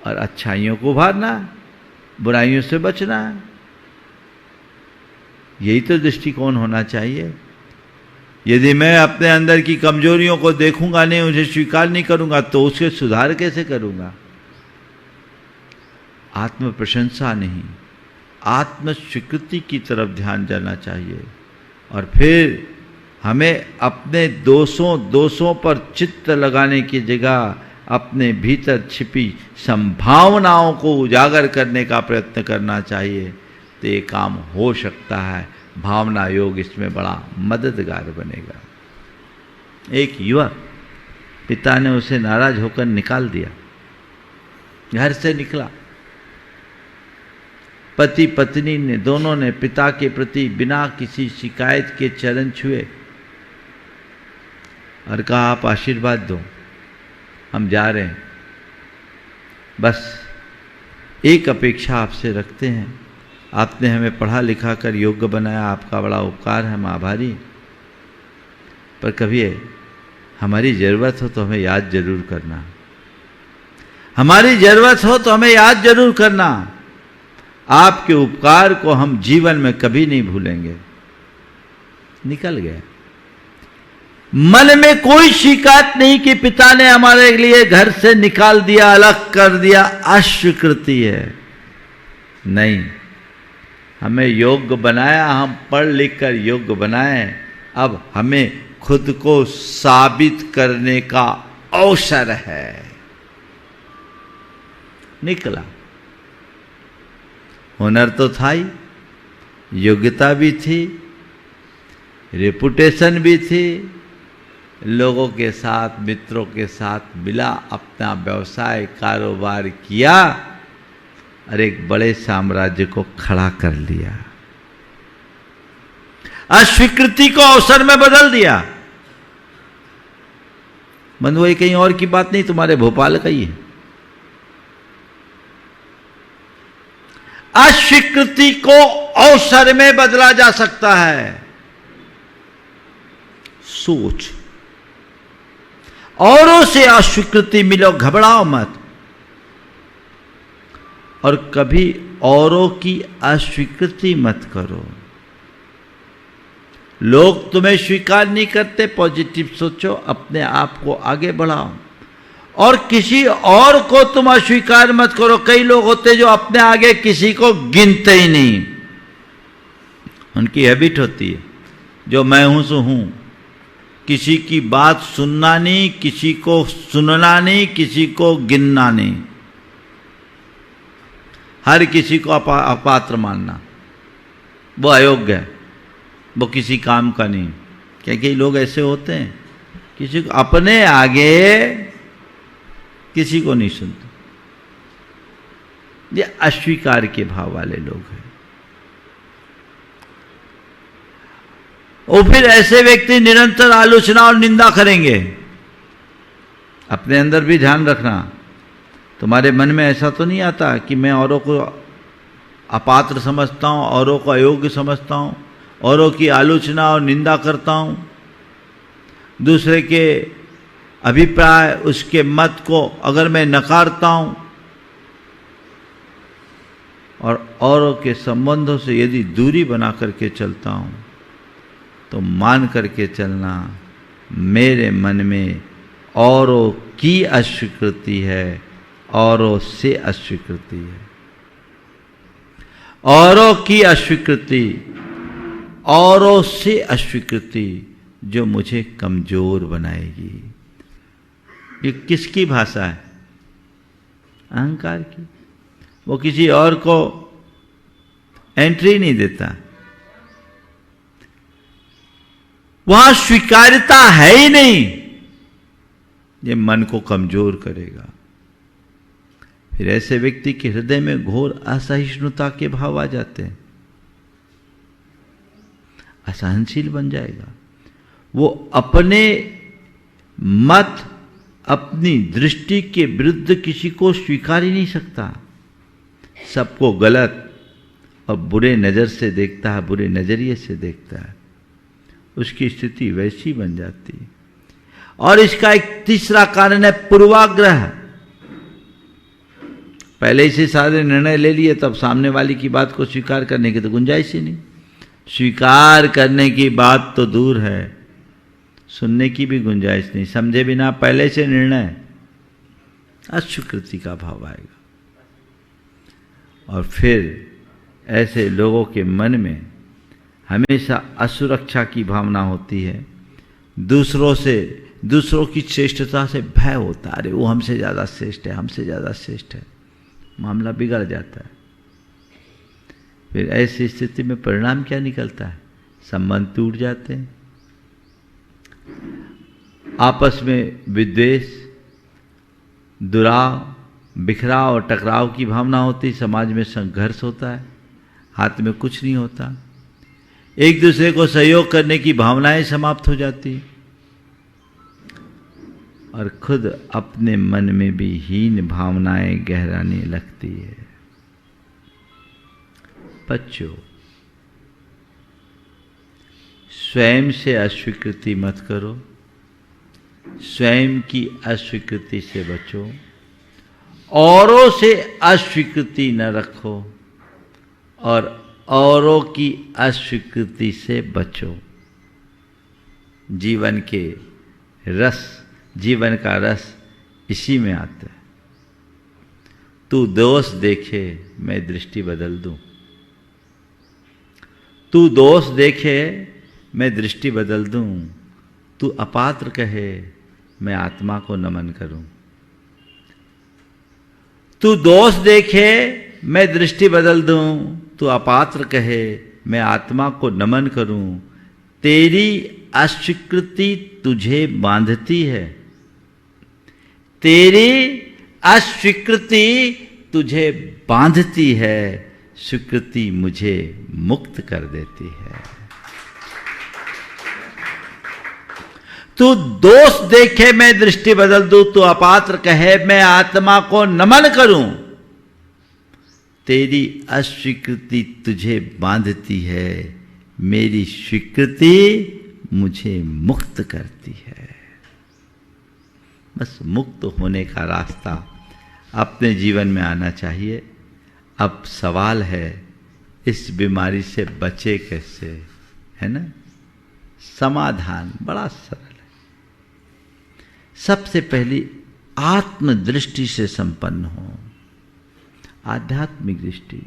और अच्छाइयों को उभारना है, बुराइयों से बचना है। यही तो दृष्टिकोण होना चाहिए। यदि मैं अपने अंदर की कमजोरियों को देखूंगा नहीं, उसे स्वीकार नहीं करूंगा, तो उसके सुधार कैसे करूंगा? आत्म प्रशंसा नहीं, आत्म स्वीकृति की तरफ ध्यान जाना चाहिए। और फिर हमें अपने दोषों पर चित्त लगाने की जगह अपने भीतर छिपी संभावनाओं को उजागर करने का प्रयत्न करना चाहिए। तो ये काम हो सकता है। भावना योग इसमें बड़ा मददगार बनेगा। एक युवक, पिता ने उसे नाराज होकर निकाल दिया, घर से निकला। पति पत्नी ने दोनों ने पिता के प्रति बिना किसी शिकायत के चरण छुए और कहा, आप आशीर्वाद दो, हम जा रहे हैं। बस एक अपेक्षा आपसे रखते हैं, आपने हमें पढ़ा लिखा कर योग्य बनाया, आपका बड़ा उपकार है, हम आभारी। पर कभी हमारी ज़रूरत हो तो हमें याद जरूर करना, हमारी ज़रूरत हो तो हमें याद जरूर करना। आपके उपकार को हम जीवन में कभी नहीं भूलेंगे। निकल गया। मन में कोई शिकायत नहीं कि पिता ने हमारे लिए घर से निकाल दिया, अलग कर दिया, अस्वीकृति है। नहीं, हमें योग्य बनाया, हम पढ़ लिख कर योग्य बनाए। अब हमें खुद को साबित करने का अवसर है। निकला। हुनर तो था ही, योग्यता भी थी, रेपुटेशन भी थी, लोगों के साथ, मित्रों के साथ मिला, अपना व्यवसाय कारोबार किया और एक बड़े साम्राज्य को खड़ा कर लिया। अस्वीकृति को अवसर में बदल दिया। बंधु, ये कहीं और की बात नहीं, तुम्हारे भोपाल का ही है। अस्वीकृति को अवसर में बदला जा सकता है। सोच, औरों से अस्वीकृति मिलो, घबराओ मत। और कभी औरों की अस्वीकृति मत करो। लोग तुम्हें स्वीकार नहीं करते, पॉजिटिव सोचो, अपने आप को आगे बढ़ाओ। और किसी और को तुम अस्वीकार मत करो। कई लोग होते जो अपने आगे किसी को गिनते ही नहीं, उनकी हैबिट होती है। जो मैं हूं सो हूं। किसी की बात सुनना नहीं, किसी को सुनना नहीं, किसी को गिनना नहीं, हर किसी को अपात्र मानना, वो अयोग्य है, वो किसी काम का नहीं। क्या कई लोग ऐसे होते हैं, किसी को अपने आगे किसी को नहीं सुनते, ये अस्वीकार के भाव वाले लोग हैं। और फिर ऐसे व्यक्ति निरंतर आलोचना और निंदा करेंगे। अपने अंदर भी ध्यान रखना, तुम्हारे मन में ऐसा तो नहीं आता कि मैं औरों को अपात्र समझता हूं, औरों को अयोग्य समझता हूं, औरों की आलोचना और निंदा करता हूं, दूसरे के अभिप्राय, उसके मत को अगर मैं नकारता हूं, और औरों के संबंधों से यदि दूरी बना करके चलता हूं, तो मान करके चलना मेरे मन में औरों की अस्वीकृति है, औरों से अस्वीकृति है। औरों की अस्वीकृति, औरों से अस्वीकृति जो मुझे कमजोर बनाएगी। ये किसकी भाषा है? अहंकार की। वो किसी और को एंट्री नहीं देता, वहां स्वीकार्यता है ही नहीं, ये मन को कमजोर करेगा। फिर ऐसे व्यक्ति के हृदय में घोर असहिष्णुता के भाव आ जाते हैं, असहनशील बन जाएगा। वो अपने मत, अपनी दृष्टि के विरुद्ध किसी को स्वीकार ही नहीं सकता, सबको गलत और बुरे नजर से देखता है, बुरे नजरिए से देखता है। उसकी स्थिति वैसी बन जाती है। और इसका एक तीसरा कारण है पूर्वाग्रह। पहले ही से सारे निर्णय ले लिए, तब सामने वाली की बात को स्वीकार करने की तो गुंजाइश ही नहीं। स्वीकार करने की बात तो दूर है, सुनने की भी गुंजाइश नहीं, समझे बिना पहले से निर्णय, अस्वीकृति का भाव आएगा। और फिर ऐसे लोगों के मन में हमेशा असुरक्षा की भावना होती है, दूसरों की श्रेष्ठता से भय होता है। अरे वो हमसे ज़्यादा श्रेष्ठ है, हमसे ज़्यादा श्रेष्ठ है, मामला बिगड़ जाता है। फिर ऐसी स्थिति में परिणाम क्या निकलता है? संबंध टूट जाते हैं, आपस में विद्वेष, दुराव, बिखराव और टकराव की भावना होती, समाज में संघर्ष होता है, हाथ में कुछ नहीं होता, एक दूसरे को सहयोग करने की भावनाएं समाप्त हो जाती, और खुद अपने मन में भी हीन भावनाएं गहराने लगती है। बच्चों, स्वयं से अस्वीकृति मत करो, स्वयं की अस्वीकृति से बचो, औरों से अस्वीकृति न रखो, और औरों की अस्वीकृति से बचो। जीवन का रस इसी में आता है। तू दोष देखे मैं दृष्टि बदल दूं, तू दोष देखे मैं दृष्टि बदल दूं, तू अपात्र कहे मैं आत्मा को नमन करूं। तू दोष देखे मैं दृष्टि बदल दूं, तू अपात्र कहे मैं आत्मा को नमन करूं। तेरी अस्वीकृति तुझे बांधती है, तेरी अस्वीकृति तुझे बांधती है, स्वीकृति मुझे मुक्त कर देती है। तू दोष देखे मैं दृष्टि बदल दूं, तू अपात्र कहे मैं आत्मा को नमन करूं। तेरी अस्वीकृति तुझे बांधती है, मेरी स्वीकृति मुझे मुक्त करती है। बस मुक्त होने का रास्ता अपने जीवन में आना चाहिए। अब सवाल है इस बीमारी से बचे कैसे, है ना? समाधान बड़ा सरल है। सबसे पहली आत्मदृष्टि से संपन्न हो, आध्यात्मिक दृष्टि।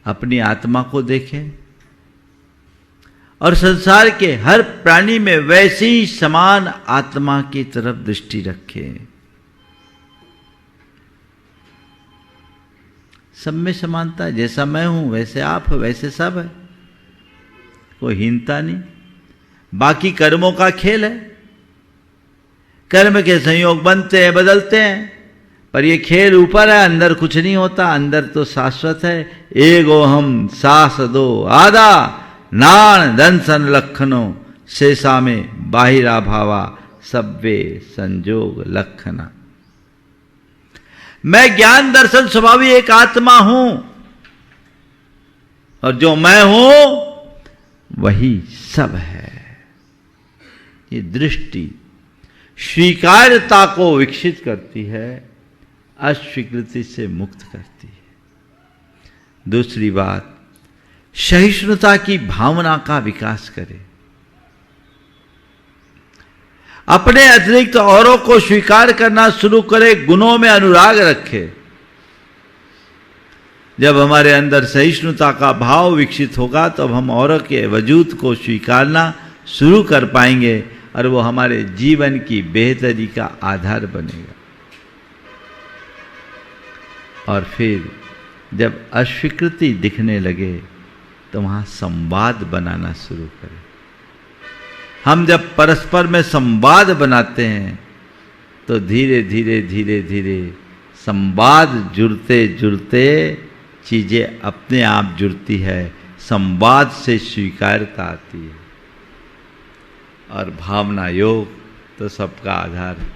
अपनी आत्मा को देखें, और संसार के हर प्राणी में वैसे ही समान आत्मा की तरफ दृष्टि रखें। सब में समानता है, जैसा मैं हूं वैसे आप है, वैसे सब है, कोई हीनता नहीं। बाकी कर्मों का खेल है, कर्म के संयोग बनते हैं बदलते हैं, पर ये खेल ऊपर है, अंदर कुछ नहीं होता। अंदर तो शाश्वत है। एगो हम सास दो आदा नान दंसन लखनो शेषा में बाहिरा भावा सब्वे संजोग लखना। मैं ज्ञान दर्शन स्वभावी एक आत्मा हूं, और जो मैं हूं वही सब है। ये दृष्टि स्वीकार्यता को विकसित करती है, अस्वीकृति से मुक्त करती है। दूसरी बात, सहिष्णुता की भावना का विकास करे। अपने अतिरिक्त औरों को स्वीकार करना शुरू करे, गुणों में अनुराग रखे। जब हमारे अंदर सहिष्णुता का भाव विकसित होगा तो हम औरों के वजूद को स्वीकारना शुरू कर पाएंगे, और वो हमारे जीवन की बेहतरी का आधार बनेगा। और फिर जब अस्वीकृति दिखने लगे तो वहां संवाद बनाना शुरू करें। हम जब परस्पर में संवाद बनाते हैं तो धीरे धीरे धीरे धीरे संवाद जुड़ते जुड़ते चीजें अपने आप जुड़ती है। संवाद से स्वीकार्यता आती है, और भावना योग तो सबका आधार है।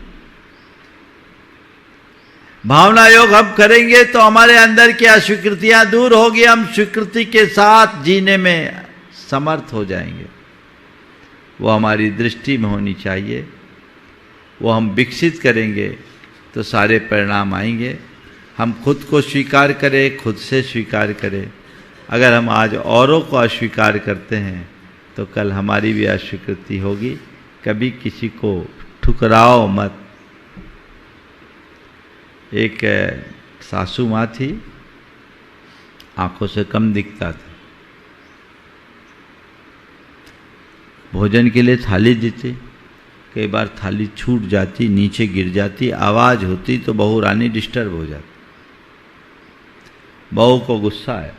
भावना योग हम करेंगे तो हमारे अंदर की अस्वीकृतियां दूर होगी, हम स्वीकृति के साथ जीने में समर्थ हो जाएंगे। वो हमारी दृष्टि में होनी चाहिए, वो हम विकसित करेंगे तो सारे परिणाम आएंगे। हम खुद को स्वीकार करें, खुद से स्वीकार करें। अगर हम आज औरों को अस्वीकार करते हैं तो कल हमारी भी अस्वीकृति होगी। कभी किसी को ठुकराओ मत। एक सासू माँ थी, आंखों से कम दिखता था, भोजन के लिए थाली देती, कई बार थाली छूट जाती, नीचे गिर जाती, आवाज होती तो बहू रानी डिस्टर्ब हो जाती। बहू को गुस्सा आया,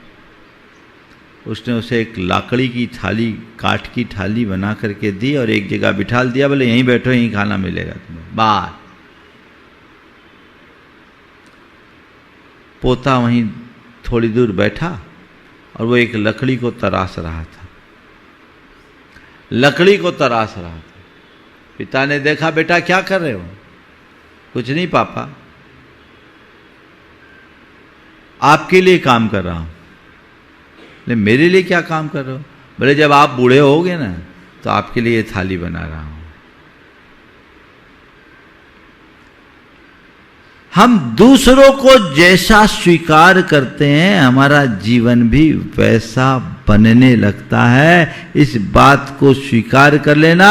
उसने उसे एक लाकड़ी की थाली, काठ की थाली बना करके दी और एक जगह बिठा दिया, बोले यहीं बैठो, यहीं खाना मिलेगा तुम्हें। बाहर पोता वहीं थोड़ी दूर बैठा और वो एक लकड़ी को तराश रहा था, लकड़ी को तराश रहा था। पिता ने देखा, बेटा क्या कर रहे हो? कुछ नहीं पापा, आपके लिए काम कर रहा हूं। मेरे लिए क्या काम कर रहे हो? बोले जब आप बूढ़े होगे ना तो आपके लिए थाली बना रहा हूं। हम दूसरों को जैसा स्वीकार करते हैं हमारा जीवन भी वैसा बनने लगता है। इस बात को स्वीकार कर लेना।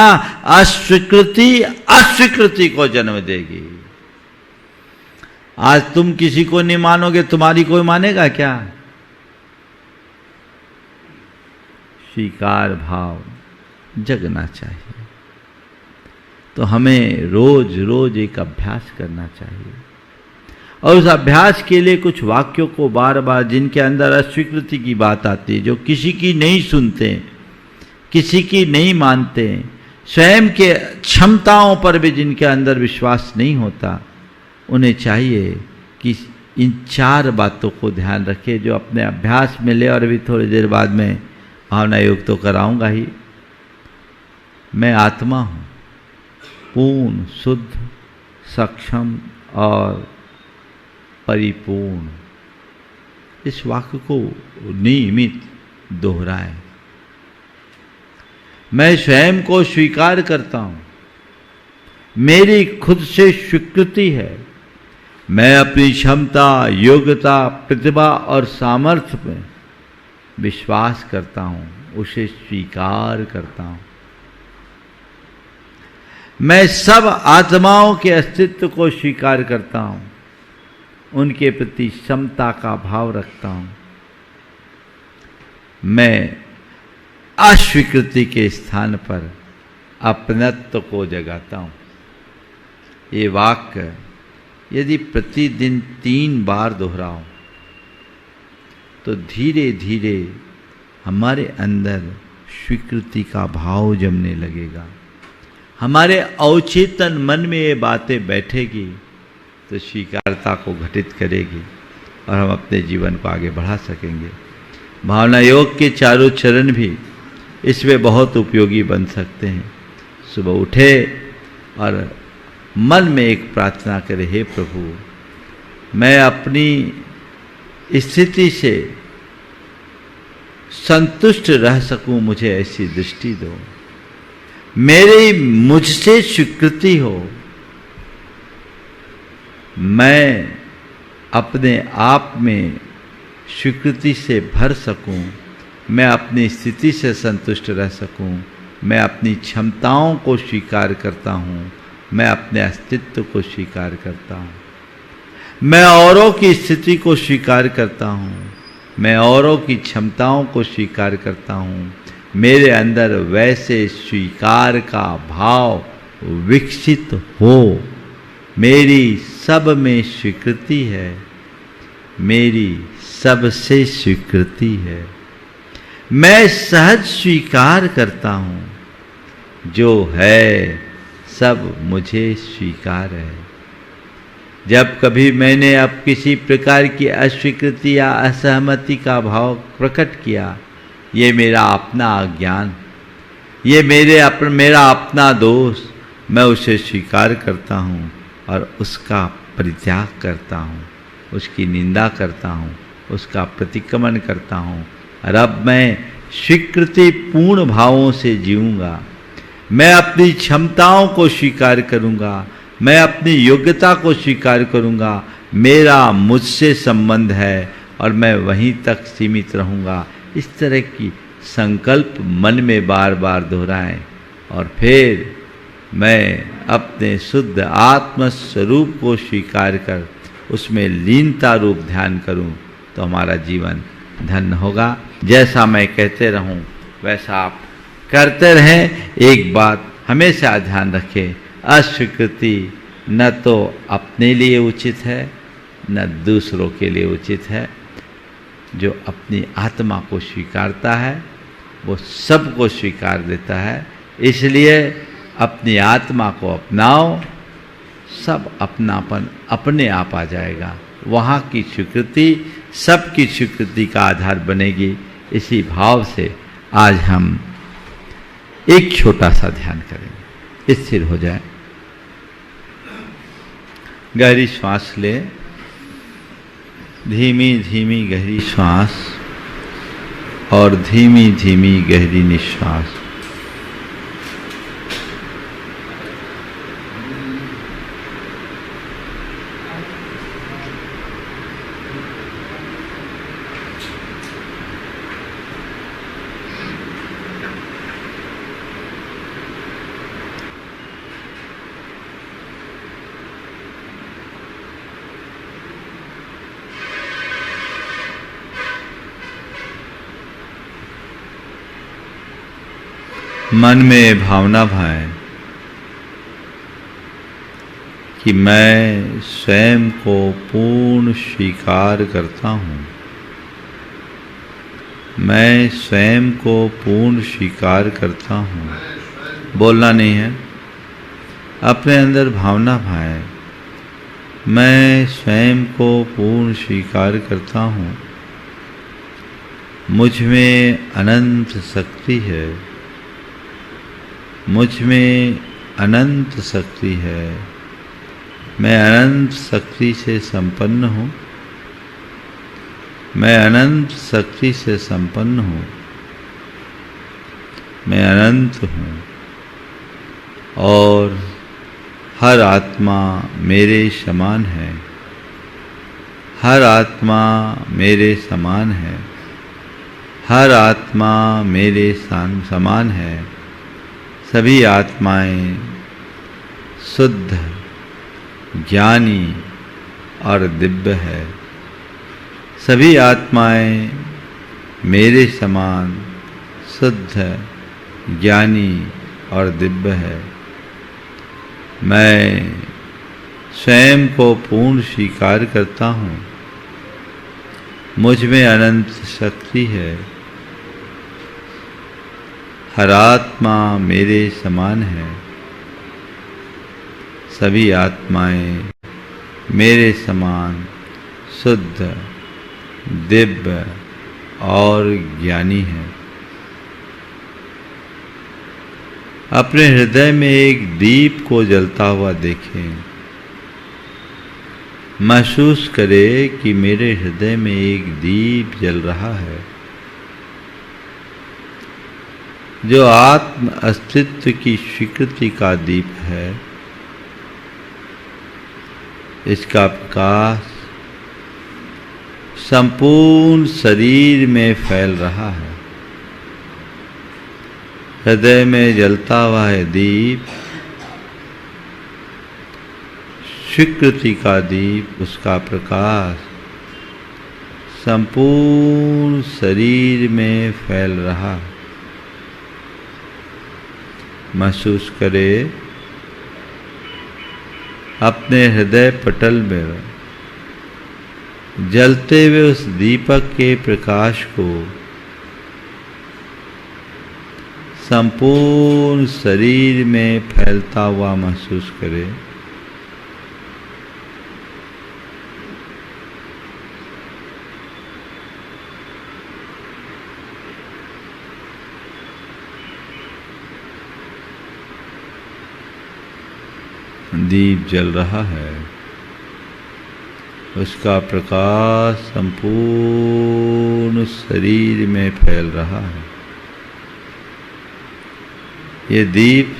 अस्वीकृति अस्वीकृति को जन्म देगी। आज तुम किसी को नहीं मानोगे, तुम्हारी कोई मानेगा क्या? स्वीकार भाव जगना चाहिए। तो हमें रोज रोज एक अभ्यास करना चाहिए, और उस अभ्यास के लिए कुछ वाक्यों को बार बार, जिनके अंदर अस्वीकृति की बात आती है, जो किसी की नहीं सुनते, किसी की नहीं मानते, स्वयं के क्षमताओं पर भी जिनके अंदर विश्वास नहीं होता, उन्हें चाहिए कि इन 4 बातों को ध्यान रखे, जो अपने अभ्यास में ले। और अभी थोड़ी देर बाद में भावना योग तो कराऊंगा ही। मैं आत्मा हूं, पूर्ण, शुद्ध, सक्षम और परिपूर्ण। इस वाक्य को नियमित दोहराएं। मैं स्वयं को स्वीकार करता हूं, मेरी खुद से स्वीकृति है। मैं अपनी क्षमता, योग्यता, प्रतिभा और सामर्थ्य में विश्वास करता हूं, उसे स्वीकार करता हूं। मैं सब आत्माओं के अस्तित्व को स्वीकार करता हूं, उनके प्रति समता का भाव रखता हूं। मैं अस्वीकृति के स्थान पर अपनत्व को जगाता हूं। ये वाक्य यदि प्रतिदिन 3 बार दोहराओ तो धीरे धीरे हमारे अंदर स्वीकृति का भाव जमने लगेगा। हमारे अवचेतन मन में ये बातें बैठेगी तो स्वीकारता को घटित करेगी और हम अपने जीवन को आगे बढ़ा सकेंगे। भावना योग के चारों चरण भी इसमें बहुत उपयोगी बन सकते हैं। सुबह उठे और मन में एक प्रार्थना करे, हे प्रभु, मैं अपनी स्थिति से संतुष्ट रह सकूं, मुझे ऐसी दृष्टि दो, मेरी मुझसे स्वीकृति हो, मैं अपने आप में स्वीकृति से भर सकूं, मैं अपनी स्थिति से संतुष्ट रह सकूं, मैं अपनी क्षमताओं को स्वीकार करता हूं, मैं अपने अस्तित्व को स्वीकार करता हूं, मैं औरों की स्थिति को स्वीकार करता हूं, मैं औरों की क्षमताओं को स्वीकार करता हूं, मेरे अंदर वैसे स्वीकार का भाव विकसित हो, मेरी सब में स्वीकृति है, मेरी सबसे स्वीकृति है, मैं सहज स्वीकार करता हूं, जो है सब मुझे स्वीकार है। जब कभी मैंने अब किसी प्रकार की अस्वीकृति या असहमति का भाव प्रकट किया, ये मेरा अपना अज्ञान, ये मेरा अपना दोष, मैं उसे स्वीकार करता हूँ और उसका परित्याग करता हूँ, उसकी निंदा करता हूँ, उसका प्रतिक्रमण करता हूँ और अब मैं स्वीकृति पूर्ण भावों से जीऊँगा। मैं अपनी क्षमताओं को स्वीकार करूँगा, मैं अपनी योग्यता को स्वीकार करूँगा, मेरा मुझसे संबंध है और मैं वहीं तक सीमित रहूँगा। इस तरह की संकल्प मन में बार बार दोहराएं और फिर मैं अपने शुद्ध आत्म स्वरूप को स्वीकार कर उसमें लीनता रूप ध्यान करूं तो हमारा जीवन धन्य होगा। जैसा मैं कहते रहूं वैसा आप करते रहें। एक बात हमेशा ध्यान रखें, अस्वीकृति न तो अपने लिए उचित है न दूसरों के लिए उचित है। जो अपनी आत्मा को स्वीकारता है वो सबको स्वीकार देता है। इसलिए अपनी आत्मा को अपनाओ, सब अपनापन अपने आप आ जाएगा। वहाँ की स्वीकृति सबकी स्वीकृति का आधार बनेगी। इसी भाव से आज हम एक छोटा सा ध्यान करेंगे। स्थिर हो जाए, गहरी श्वास ले, धीमी धीमी गहरी श्वास और धीमी धीमी गहरी निश्वास। मन में भावना भाएं कि मैं स्वयं को पूर्ण स्वीकार करता हूँ। मैं स्वयं को पूर्ण स्वीकार करता हूँ। बोलना नहीं है, अपने अंदर भावना भाएं, मैं स्वयं को पूर्ण स्वीकार करता हूँ। मुझ में अनंत शक्ति है, मुझ में अनंत शक्ति है। मैं अनंत शक्ति से संपन्न हूँ। मैं अनंत शक्ति से संपन्न हूँ। मैं अनंत हूँ और हर आत्मा मेरे समान है। हर आत्मा मेरे समान है। हर आत्मा मेरे समान है। सभी आत्माएं शुद्ध, ज्ञानी और दिव्य है। सभी आत्माएं मेरे समान शुद्ध, ज्ञानी और दिव्य है। मैं स्वयं को पूर्ण स्वीकार करता हूँ। मुझ में अनंत शक्ति है। हर आत्मा मेरे समान है। सभी आत्माएं मेरे समान शुद्ध, दिव्य और ज्ञानी हैं। अपने हृदय में एक दीप को जलता हुआ देखें। महसूस करें कि मेरे हृदय में एक दीप जल रहा है, जो आत्म अस्तित्व की स्वीकृति का दीप है। इसका प्रकाश संपूर्ण शरीर में फैल रहा है। हृदय में जलता हुआ है दीप, स्वीकृति का दीप। उसका प्रकाश संपूर्ण शरीर में फैल रहा। महसूस करें अपने हृदय पटल में जलते हुए उस दीपक के प्रकाश को संपूर्ण शरीर में फैलता हुआ महसूस करें। दीप जल रहा है। उसका प्रकाश संपूर्ण शरीर में फैल रहा है। ये दीप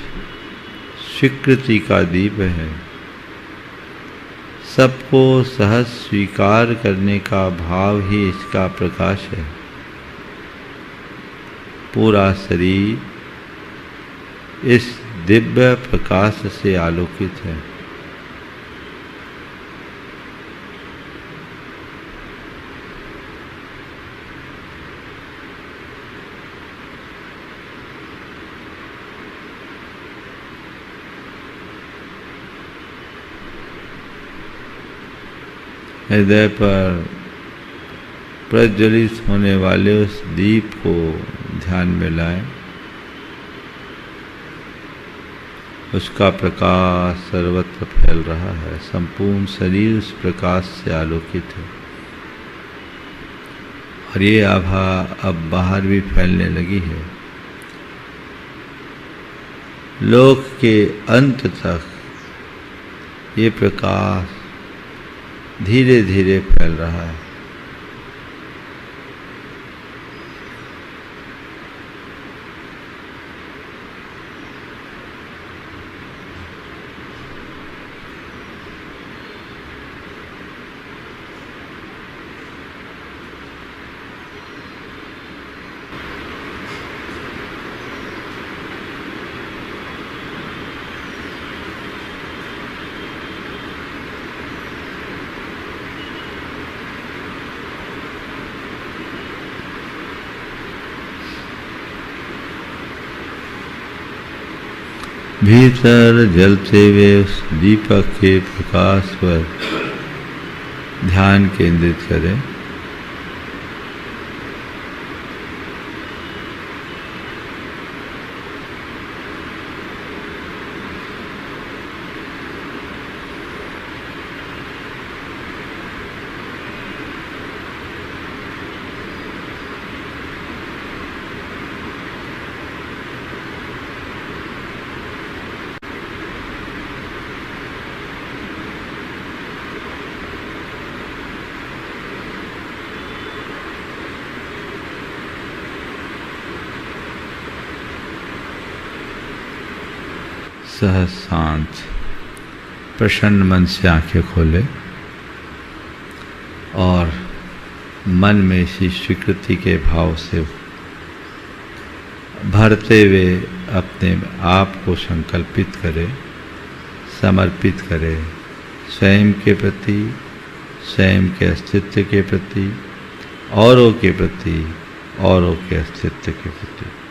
स्वीकृति का दीप है। सबको सहज स्वीकार करने का भाव ही इसका प्रकाश है। पूरा शरीर इस दिव्य प्रकाश से आलोकित है। हृदय पर प्रज्वलित होने वाले उस दीप को ध्यान में लाएं। उसका प्रकाश सर्वत्र फैल रहा है। संपूर्ण शरीर उस प्रकाश से आलोकित है और ये आभा अब बाहर भी फैलने लगी है। लोक के अंत तक ये प्रकाश धीरे धीरे फैल रहा है। भीतर जलते हुए उस दीपक के प्रकाश पर ध्यान केंद्रित करें। सहज शांत प्रसन्न मन से आंखें खोले और मन में इसी स्वीकृति के भाव से भरते हुए अपने आप को संकल्पित करें, समर्पित करें स्वयं के प्रति, स्वयं के अस्तित्व के प्रति, औरों के प्रति, औरों के अस्तित्व के प्रति।